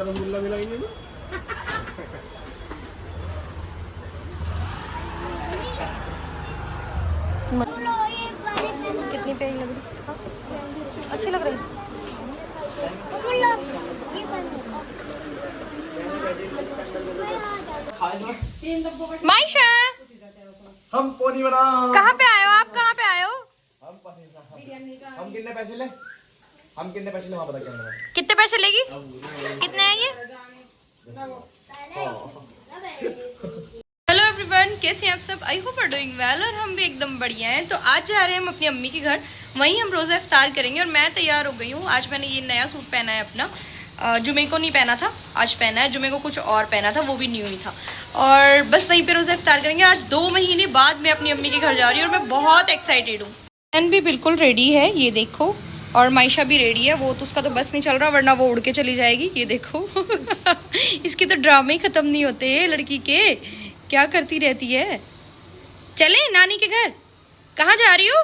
कितनी प्यारी लग रही, अच्छी लग रही। माइशा, हम पोनी बना। कहाँ पे आए हो आप? कहाँ पे आए हो? हम कितने पैसे ले? वहाँ पता क्या है? कितने पैसे लेगी? कितने हैं ये? हेलो एवरीवन, कैसे हैं आप सब? I hope are doing well और हम भी एकदम बढ़िया हैं। तो आज जा रहे हैं हम अपनी अम्मी के घर, वहीं हम रोज़ा इफ्तार करेंगे। और मैं तैयार हो गई हूँ। आज मैंने ये नया सूट पहना है अपना, जुमे को नहीं पहना था, आज पहना है। जुमे को कुछ और पहना था, वो भी न्यू ही था। और बस वहीं पे रोज़ा इफ्तार करेंगे। आज 2 महीने बाद मैं अपनी अम्मी के घर जा रही हूँ और मैं बहुत एक्साइटेड हूँ। एन भी बिल्कुल रेडी है, ये देखो। और माइशा भी रेडी है। वो तो उसका तो बस नहीं चल रहा, वरना वो उड़ के चली जाएगी। ये देखो इसके तो ड्रामे ही खत्म नहीं होते लड़की के, क्या करती रहती है। चले नानी के घर? कहाँ जा रही हो?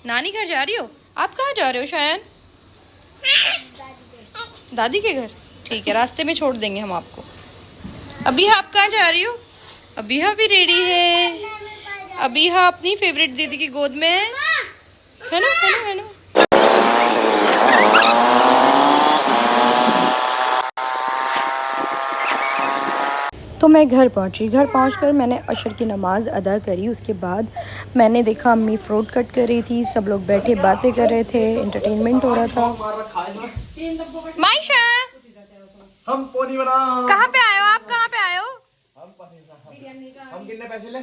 नानी घर जा रही हो? आप कहाँ जा रहे हो शायन? दादी के घर? ठीक है, रास्ते में छोड़ देंगे हम आपको। अभी आप कहाँ जा रही हो? अभी भी रेडी है। अभी अपनी फेवरेट दीदी की गोद में है ना, है ना। तो मैं घर पहुंची। घर पहुंचकर मैंने अशर की नमाज़ अदा करी। उसके बाद मैंने देखा अम्मी फ्रूट कट कर रही थी, सब लोग बैठे बातें कर रहे थे, एंटरटेनमेंट हो रहा था। माइशा, हम पोनी बना। कहाँ पे आए हो आप? कहाँ पे आए हो? हम कितने पैसे ले?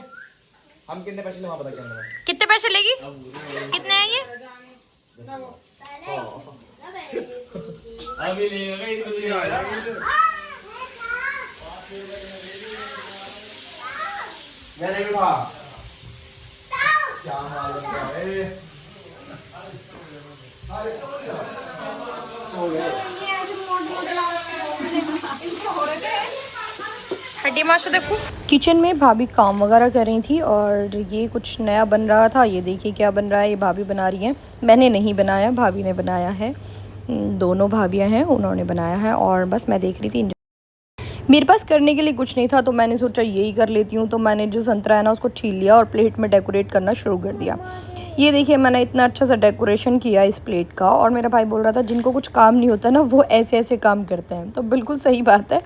वहाँ पता क्या है? कितने पैसे लेगी? कितने हैं ये? अभी लेगा मैंने भी कहा क्या मार है। हड्डी माशो देखो। किचन में भाभी काम वगैरह कर रही थी और ये कुछ नया बन रहा था। ये देखिए क्या बन रहा है, ये भाभी बना रही हैं। मैंने नहीं बनाया, भाभी ने बनाया है। दोनों भाभियां हैं, उन्होंने बनाया है और बस मैं देख रही थी। मेरे पास करने के लिए कुछ नहीं था तो मैंने सोचा यही कर लेती हूँ। तो मैंने जो संतरा है ना उसको छील लिया और प्लेट में डेकोरेट करना शुरू कर दिया। ये देखिए मैंने इतना अच्छा सा डेकोरेशन किया इस प्लेट का। और मेरा भाई बोल रहा था जिनको कुछ काम नहीं होता ना वो ऐसे ऐसे काम करते हैं। तो बिल्कुल सही बात है,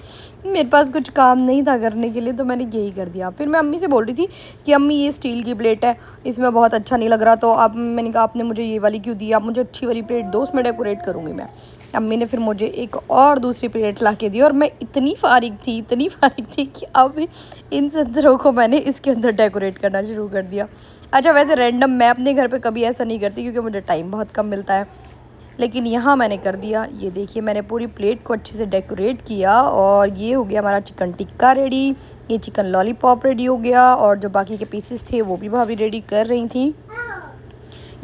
मेरे पास कुछ काम नहीं था करने के लिए तो मैंने यही कर दिया। फिर मैं अम्मी से बोल रही थी कि अम्मी ये स्टील की प्लेट है, इसमें बहुत अच्छा नहीं लग रहा। तो अब मैंने कहा आपने मुझे ये वाली क्यों दी, आप मुझे अच्छी वाली प्लेट दो, उसमें डेकोरेट करूँगी मैं। अम्मी ने फिर मुझे एक और दूसरी प्लेट ला के दी और मैं इतनी फारिग थी कि अब इन संतरों को मैंने इसके अंदर डेकोरेट करना शुरू कर दिया। अच्छा वैसे रैंडम मैं अपने घर पे कभी ऐसा नहीं करती क्योंकि मुझे टाइम बहुत कम मिलता है, लेकिन यहाँ मैंने कर दिया। ये देखिए मैंने पूरी प्लेट को अच्छे से डेकोरेट किया और ये हो गया हमारा चिकन टिक्का रेडी। ये चिकन लॉलीपॉप रेडी हो गया और जो बाकी के पीसेस थे वो भी भाभी रेडी कर रही थी।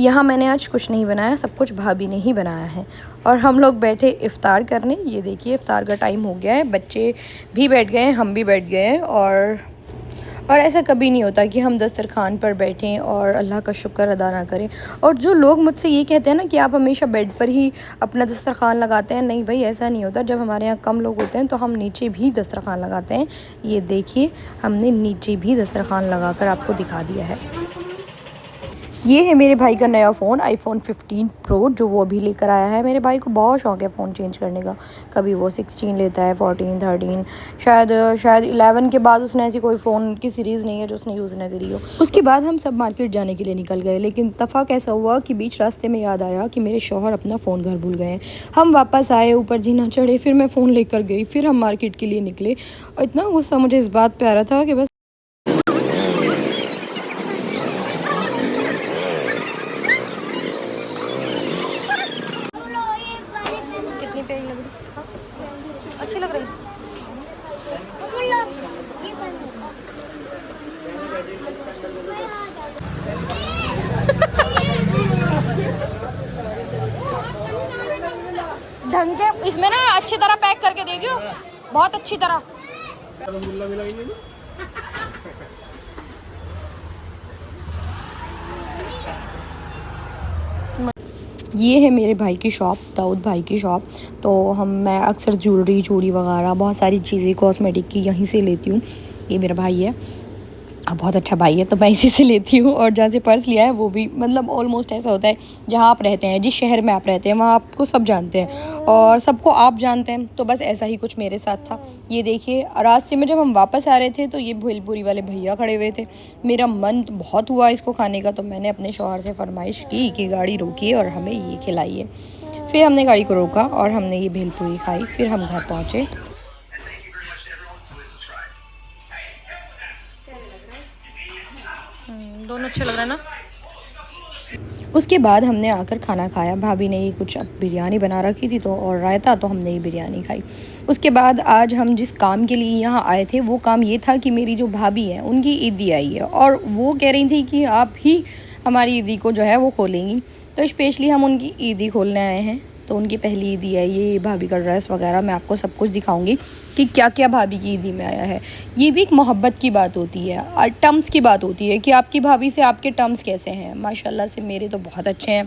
यहाँ मैंने आज कुछ नहीं बनाया, सब कुछ भाभी ने ही बनाया है। और हम लोग बैठे इफ़्तार करने। ये देखिए इफ़्तार का टाइम हो गया है, बच्चे भी बैठ गए हैं, हम भी बैठ गए हैं। और ऐसा कभी नहीं होता कि हम दस्तरखान पर बैठें और अल्लाह का शुक्र अदा ना करें। और जो लोग मुझसे ये कहते हैं ना कि आप हमेशा बेड पर ही अपना दस्तरखान लगाते हैं, नहीं भाई ऐसा नहीं होता। जब हमारे यहाँ कम लोग होते हैं तो हम नीचे भी दस्तरखान लगाते हैं। ये देखिए हमने नीचे भी दस्तरखान लगा कर आपको दिखा दिया है। ये है मेरे भाई का नया फ़ोन iPhone 15 Pro जो वो अभी लेकर आया है। मेरे भाई को बहुत शौक है फ़ोन चेंज करने का। कभी वो 16 लेता है, 14, 13, शायद 11 के बाद उसने ऐसी कोई फ़ोन की सीरीज़ नहीं है जो उसने यूज़ ना करी हो। उसके बाद हम सब मार्केट जाने के लिए निकल गए, लेकिन इत्तेफ़ाक ऐसा हुआ कि बीच रास्ते में याद आया कि मेरे शौहर अपना फ़ोन घर भूल गए हैं। हम वापस आए, ऊपर जीना चढ़े, फिर मैं फ़ोन लेकर गई, फिर हम मार्केट के लिए निकले। और इतना गुस्सा मुझे इस बात पर आ रहा था कि बस अच्छी लग रही। ढंग के इसमें ना अच्छी तरह पैक करके दे दियो, बहुत अच्छी तरह। ये है मेरे भाई की शॉप, दाऊद भाई की शॉप। तो मैं अक्सर ज्वेलरी, चूड़ी वगैरह बहुत सारी चीज़ें कॉस्मेटिक की यहीं से लेती हूँ। ये मेरा भाई है, बहुत अच्छा भाई है, तो मैं इसी से लेती हूँ। और जहाँ से पर्स लिया है वो भी मतलब ऑलमोस्ट ऐसा होता है, जहाँ आप रहते हैं, जिस शहर में आप रहते हैं वहाँ आपको सब जानते हैं और सबको आप जानते हैं। तो बस ऐसा ही कुछ मेरे साथ था। ये देखिए, रास्ते में जब हम वापस आ रहे थे तो ये भेलपुरी वाले भैया खड़े हुए थे। मेरा मन तो बहुत हुआ इसको खाने का, तो मैंने अपने शौहर से फरमाइश की कि गाड़ी रोकिए और हमें ये खिलाइए। फिर हमने गाड़ी को रोका और हमने ये भेलपुरी खाई। फिर हम घर पहुँचे। दोनों अच्छे लग रहा है ना। उसके बाद हमने आकर खाना खाया। भाभी ने ये कुछ अब बिरयानी बना रखी थी तो और रायता, तो हमने ये बिरयानी खाई। उसके बाद आज हम जिस काम के लिए यहाँ आए थे वो काम ये था कि मेरी जो भाभी है उनकी ईदी आई है और वो कह रही थी कि आप ही हमारी ईदी को जो है वो खोलेंगी। तो स्पेशली हम उनकी ईदी खोलने आए हैं। तो उनकी पहली ईदी है, ये भाभी का ड्रेस वगैरह मैं आपको सब कुछ दिखाऊंगी कि क्या क्या भाभी की ईदी में आया है। ये भी एक मोहब्बत की बात होती है और टर्म्स की बात होती है कि आपकी भाभी से आपके टर्म्स कैसे हैं। माशाल्लाह से मेरे तो बहुत अच्छे हैं,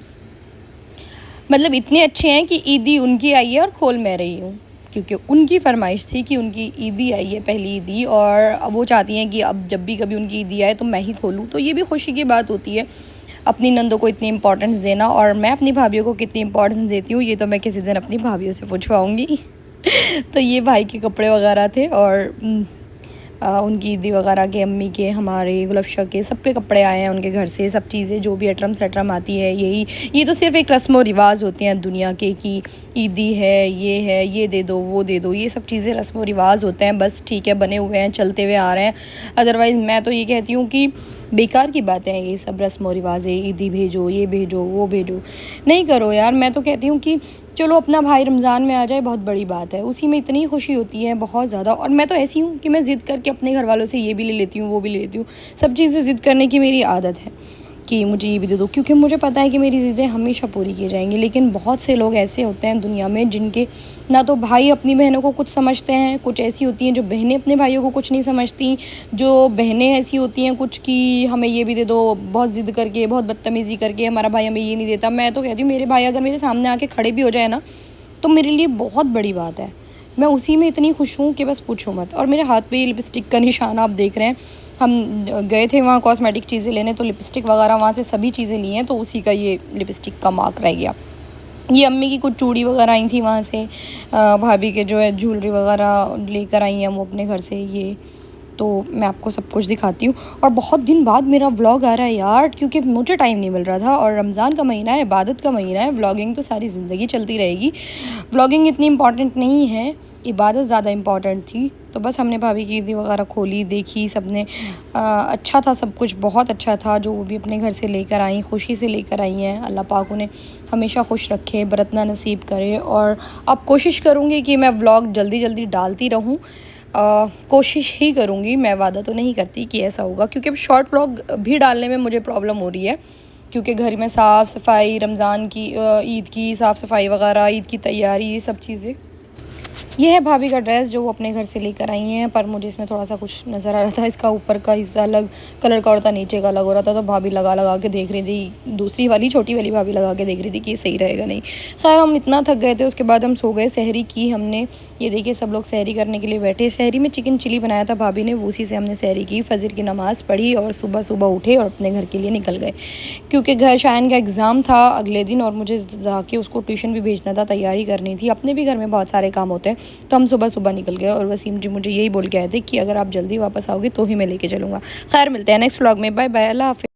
मतलब इतने अच्छे हैं कि ईदी उनकी आई है और खोल मैं रही हूँ, क्योंकि उनकी फरमाइश थी कि उनकी ईदी आई है, पहली ईदी, और अब वो चाहती हैं कि अब जब भी कभी उनकी ईदी आए तो मैं ही खोलूँ। तो ये भी खुशी की बात होती है अपनी नंदों को इतनी इंपॉर्टेंस देना, और मैं अपनी भाभीयों को कितनी इंपॉर्टेंस देती हूँ ये तो मैं किसी दिन अपनी भाभीयों से पूछवाऊँगी। तो ये भाई के कपड़े वगैरह थे और उनकी ईदी वगैरह के, अम्मी के, हमारे गुलफशा के, सब के कपड़े आए हैं उनके घर से। सब चीज़ें जो भी अटरम सटरम आती है, ये तो सिर्फ एक रस्म व रिवाज होते हैं दुनिया के कि ईदी है, ये दे दो, वो दे दो, ये सब चीज़ें रस्म व रिवाज होते हैं। बस ठीक है, बने हुए हैं, चलते हुए आ रहे हैं। अदरवाइज़ मैं तो ये कहती हूँ कि बेकार की बातें हैं ये सब रस्म व रिवाज है, ईदी भेजो, ये भेजो, वो भेजो, नहीं करो यार। मैं तो कहती हूँ कि चलो अपना भाई रमज़ान में आ जाए, बहुत बड़ी बात है, उसी में इतनी खुशी होती है बहुत ज़्यादा। और मैं तो ऐसी हूँ कि मैं ज़िद करके अपने घर वालों से ये भी ले लेती हूँ, वो भी ले लेती हूँ। सब चीज़ें ज़िद करने की मेरी आदत है कि मुझे ये भी दे दो, क्योंकि मुझे पता है कि मेरी ज़िद्दें हमेशा पूरी की जाएंगी। लेकिन बहुत से लोग ऐसे होते हैं दुनिया में जिनके ना तो भाई अपनी बहनों को कुछ समझते हैं, कुछ ऐसी होती हैं जो बहनें अपने भाइयों को कुछ नहीं समझती, जो बहनें ऐसी होती हैं कुछ कि हमें ये भी दे दो, बहुत ज़िद करके, बहुत बदतमीज़ी करके हमारा भाई हमें ये नहीं देता। मैं तो कहती हूँ मेरे भाई अगर मेरे सामने आके खड़े भी हो जाए ना तो मेरे लिए बहुत बड़ी बात है। मैं उसी में इतनी खुश हूँ कि बस पूछो मत। और मेरे हाथ पे ये लिपस्टिक का निशान आप देख रहे हैं। हम गए थे वहाँ कॉस्मेटिक चीज़ें लेने, तो लिपस्टिक वगैरह वहाँ से सभी चीज़ें ली हैं, तो उसी का ये लिपस्टिक का मार्क रह गया। ये अम्मी की कुछ चूड़ी वगैरह आई थी वहाँ से, भाभी के जो है ज्वेलरी वगैरह लेकर आई हैं वो अपने घर से। ये तो मैं आपको सब कुछ दिखाती हूँ। और बहुत दिन बाद मेरा व्लॉग आ रहा है यार, क्योंकि मुझे टाइम नहीं मिल रहा था और रमज़ान का महीना है, इबादत का महीना है। व्लॉगिंग तो सारी ज़िंदगी चलती रहेगी, व्लॉगिंग इतनी इम्पॉर्टेंट नहीं है, इबादत ज़्यादा इम्पॉर्टेंट थी। तो बस हमने भाभी की ईदी वगैरह खोली, देखी सबने। अच्छा था सब कुछ, बहुत अच्छा था। जो वो भी अपने घर से लेकर आई, खुशी से लेकर आई हैं। अल्लाह पाक उन्हें हमेशा खुश रखे, बरतना नसीब करे। और अब कोशिश करूँगी कि मैं व्लॉग जल्दी जल्दी डालती रहूँ। कोशिश ही करूँगी, मैं वादा तो नहीं करती कि ऐसा होगा, क्योंकि अब शॉर्ट व्लॉग भी डालने में मुझे प्रॉब्लम हो रही है, क्योंकि घर में साफ़ सफाई, रमज़ान की, ईद की साफ़ सफाई वगैरह, ईद की तैयारी, ये सब चीज़ें। ये है भाभी का ड्रेस जो वो अपने घर से लेकर आई हैं, पर मुझे इसमें थोड़ा सा कुछ नज़र आ रहा था। इसका ऊपर का हिस्सा अलग कलर का और था, नीचे का अलग हो रहा था। तो भाभी लगा लगा के देख रही थी, दूसरी वाली छोटी वाली भाभी लगा के देख रही थी कि ये सही रहेगा नहीं। खैर हम इतना थक गए थे, उसके बाद हम सो गए। सहरी की हमने, ये देखिए सब लोग सहरी करने के लिए बैठे। सहरी में चिकन चिली बनाया था भाभी ने, उसी से हमने सहरी की, फजर की नमाज़ पढ़ी और सुबह सुबह उठे और अपने घर के लिए निकल गए, क्योंकि घर शायन का एग्ज़ाम था अगले दिन और मुझे जाके उसको ट्यूशन भी भेजना था, तैयारी करनी थी। अपने भी घर में बहुत सारे काम होते हैं, तो हम सुबह सुबह निकल गए। और वसीम जी मुझे यही बोल के आए थे कि अगर आप जल्दी वापस आओगे तो ही मैं लेके चलूँगा। खैर मिलते हैं नेक्स्ट व्लॉग में, बाय बाय, अल्लाह हाफ़िज़।